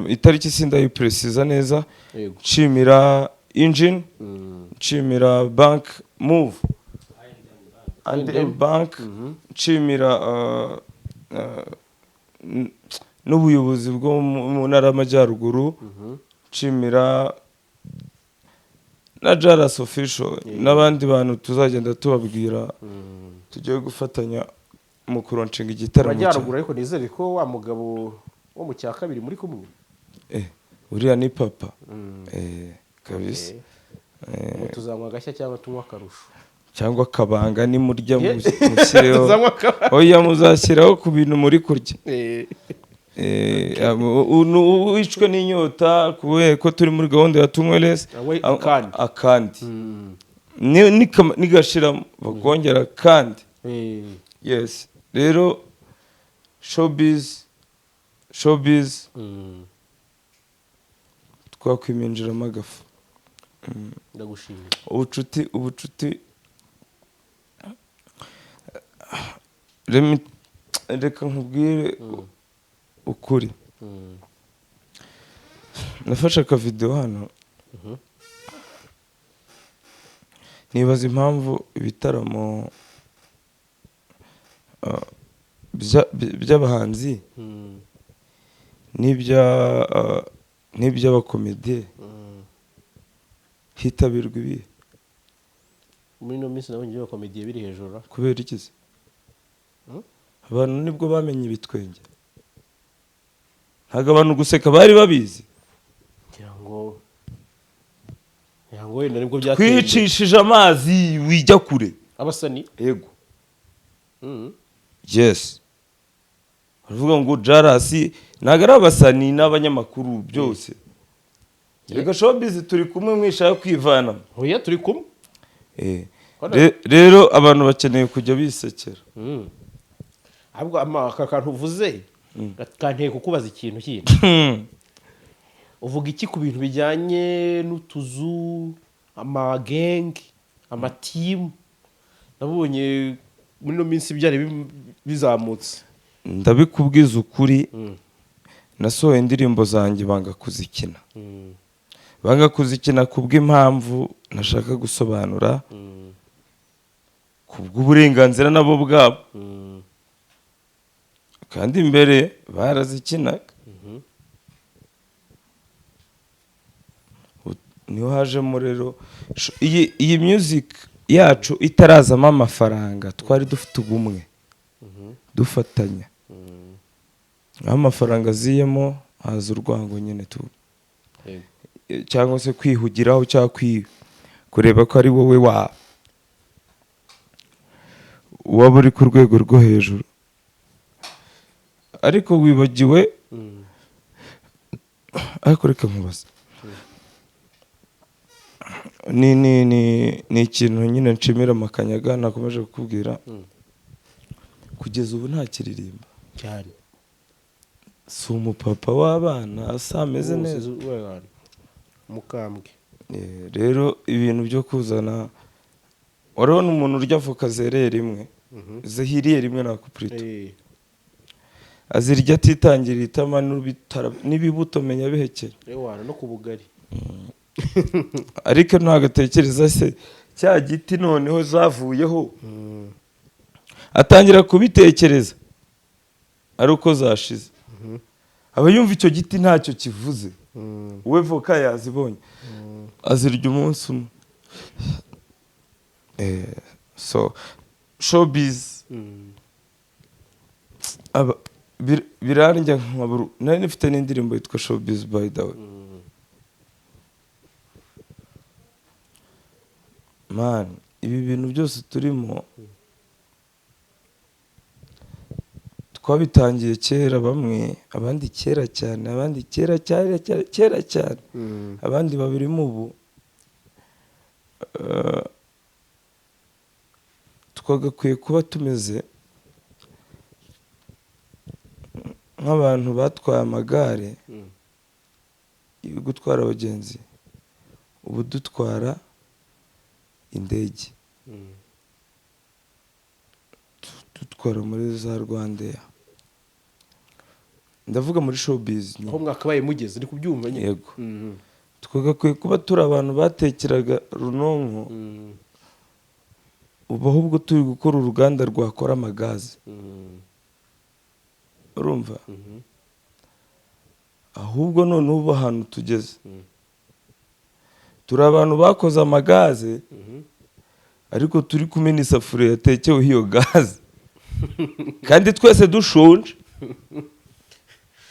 itariki sindayiprecisa neza. Nshimira Engine, nshimira Bank Move and bank nshimira n'ubuyobozi bwo mu ntara y'Amajyaruguru nshimira na JALAS official n'abandi bantu tuzagenda tubabwira tugiye gufatanya mu kuronshinga igitaramo Amajyaruguru. Ariko nizere ko wa mugabo wo mu cya kabiri muri kumwe uriya ni papa kabisa tuzanywa agashya cyangwa tunywa akarusho cyangwa kabanga ni murya musireho oya muzashyiraho ku bintu muri kurya wicwe n'inyota kubera ko turi muri gahunda ya tunywerese akandi nigashira bakongera kandi yes rero showbiz twakwiminjiramo agafu ndagushimira ubucuti reka nkubwire ukuri nafashe akavideo hano nibaza impamvu ibitaramo by'abahanzi n'iby'abakomediye hitabirwa ibi muri no minsi nabonye abakomediye biri hejuru kubera ikizi abantu nibwo bamenye ibitwenge ntabwo abantu guseka bari babizi ngo wenda nibwo byateye twicishije amazi wijya kure abasani yego yes baravuga ngo JALAS ntabwo ari abasani n'abanyamakuru byose reka showbiz turi kumwe mwishaka kwivanamo oya turi kumwe rero abantu bakeneye kujya bisekera ahubwo aka kantu uvuze kanteye kukubaza ikintu kindi uvuga iki ku bintu bijyanye n'utuzu amagenge amatimu nabonye muri no minsi byari bizamutse ndabikubwiza ukuri nasohoye indirimbo zanjye banga kuzikina kubw'impamvu nashaka gusobanura kubw'uburenganzira nabo bwabo kandi mbere barazikinaga niho hajemo rero iyi music yacu itarazamo amafaranga twari dufite ubumwe dufatanya aho amafaranga aziyemo haza urwango nyine tu cyangwa se kwihugiraho cyangwa kureba ko ari wowe waba uri ku rwego rwo hejuru ariko wibagiwe ariko reka nkubaza ni ikintu nyine nshimira Makanyaga nakomeje kukubwira kugeza ubu ntakiririmba cyane si umupapa w'abana asa ameze neza mukambwe rero ibintu byo kuzana urabona umuntu urya avoka zereye rimwe zihiriye rimwe na kupurito azirya atitangiriye itama n'ibibuto menya bihekera no ku bugari ariko ntagatekereza se cya giti noneho zavuyeho atangira kubitekereza ari uko zashize aba yumva icyo giti ntacyo kivuze we voka yazibonye azirya umunsi umwe so showbiz birarya nkaburu nari nifite n'indirimbo yitwa showbiz by the way man ibi bintu byose turimo twabitangiye kera bamwe abandi kera cyane abandi kera cyane abandi babirimo ubu twagakwiye kuba tumeze nk'abantu batwaye amagare yo gutwara abagenzi ubu dutwara indege dutwara muri za Rwandair ndavuga muri showbiz aho mwakabaye mugeze ndi kubyumva nyine yego twagakwiye kuba turi abantu batekeraga runonko ubu ahubwo turi gukora uruganda rwakora amagaze urumva ahubwo none ubu ahantu tugeze turi abantu bakoze amagaze ariko turi kumena isafuriya yatekeweho iyo gaze kandi twese dushonje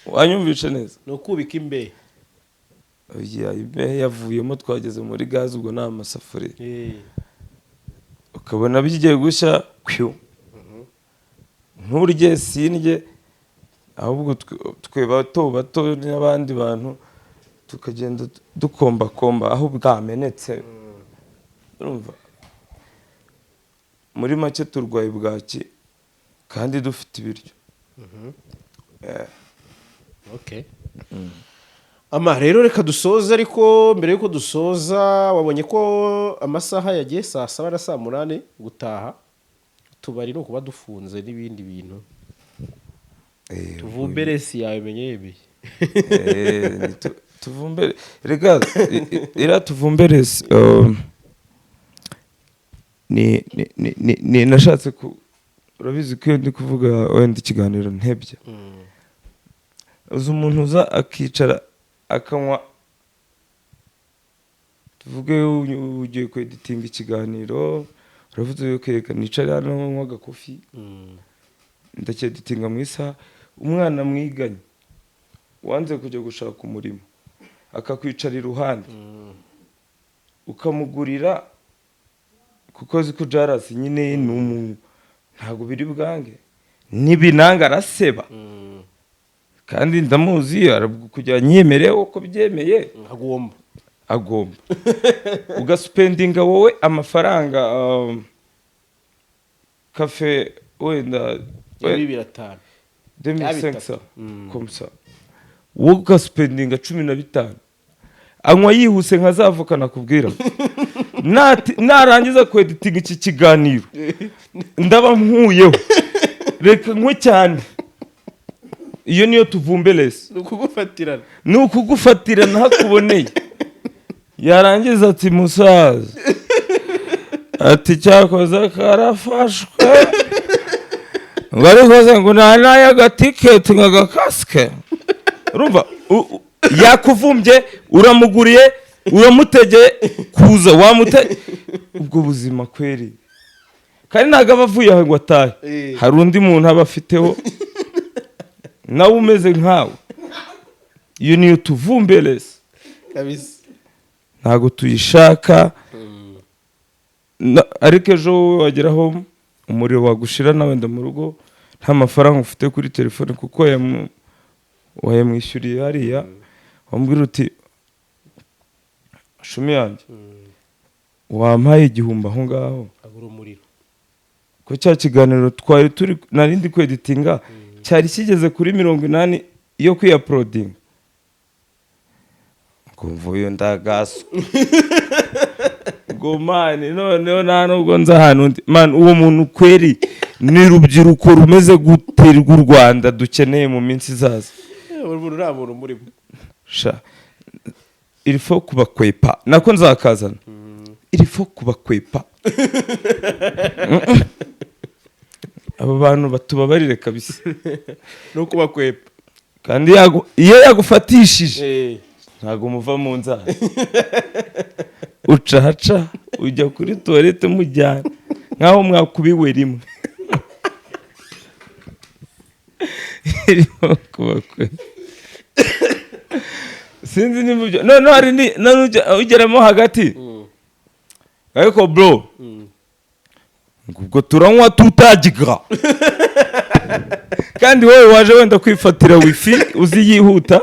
wanyumvishe neza no kubika imbehe imbehe yavuyemo twageze muri gaze ubwo ni amasafuriya ukabona bigiye gushya nturye sindye ahubwo twe bato n'abandi bantu tukagenda dukombakomba aho bwamenetse urumva muri make turwaye bwaki kandi dufite ibiryo okay ama rero reka dusoza ariko mbere yuko dusoza wabonye ko amasaha yagiye saa 7 na saa 8 gutaha tubari no kuba dufunze n'ibindi bintu tuvumbere si yawe menyebe tuvumbere rega ira tuvumbere ni nashatse ku urabizi ko ndi kuvuga wenda ikiganiro ntebya uzi umuntu uza akicara akanywa tuvuge ugiye kweditinga ikiganiro uravuze yuko reka nicare hano nywa agakofi ndacyeditinga mu isaha umwana mwiganye wanze kujya gushaka umurimo akakwicara iruhande ukamugurira kuko ziko JALAS nyine ntago biri bwange nibinanga araseba kandi ndamuzi kujya nyemereye uko byemeye agomba ugaspendinga wowe amafaranga cafe wenda 2500 comme ça woga spendinga 15 anywa yihuse nkazavuka nakubwira narangiza kweditinga iki kiganiro ndaba mpuyeho reka nkwe cyane iyo niyo tuvumbelese nukugufatirana hakuboneye yarangiza ati musaza ati cyakoze karafashwe ngo arikoze ngo naya gatiketi ngagakaske urumva yakuvumbye uramuguriye uramutegeye kuza wamute ubwo buzima kweri kandi ntago abavuye aho ngo atahe hari undi muntu aba afiteho nawe umeze nkawe iyo niyo tuvumbelese kabisa ntago tuyishaka ariko ejo wowe wageraho umuriro wagushira nawe nda mu rugo nta mafaranga ufite kuri telefone kuko wayamwishyuriye hariya wambwira uti shumi yanjye wampaye 1000 aho ngaho agura umuriro ko cya kiganiro twari turi narindi kweditinga cyari kigeze kuri 80 yo kwiuploading kumvuye ndagaso ngo mani none nta nubwo nza hano man uwo muntu kweri ni rubyiruko rumeze guterwa u Rwanda dukeneye mu minsi zaza urabura muri sha il faut kubakwepa nako nzakazana il faut kubakwepa abo bantu batubabarire kabisa no kubakwepa kandi iyo yagufatishije ntago muva mu nzara ucaca ujya kuri toilette mujyana nkaho mwakubiwe rimwe sinzi nimubyo no hari ugeramo hagati ariko bro ubwo turanywa tutagiga kandi wowe waje wenda kwifatira wifi uzi yihuta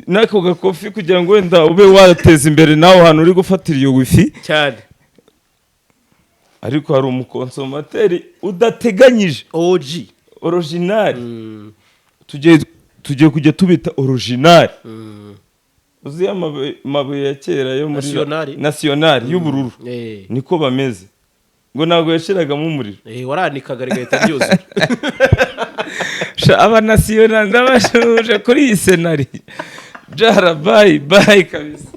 nako gakofi kugira ngo wenda ube wateza imbere nawe hano uri gufatira iyo wifi cyane ariko hari umukonsomateri udateganyije OG original tugiye kujya tubita original uzi amabuye ya kera yo muri national y'ubururu niko bameze ngo nago yashiragamo umuriro waranikaga rigahita byuzuye aba national ndabashuje kuri iyi scenario jara bye kabisa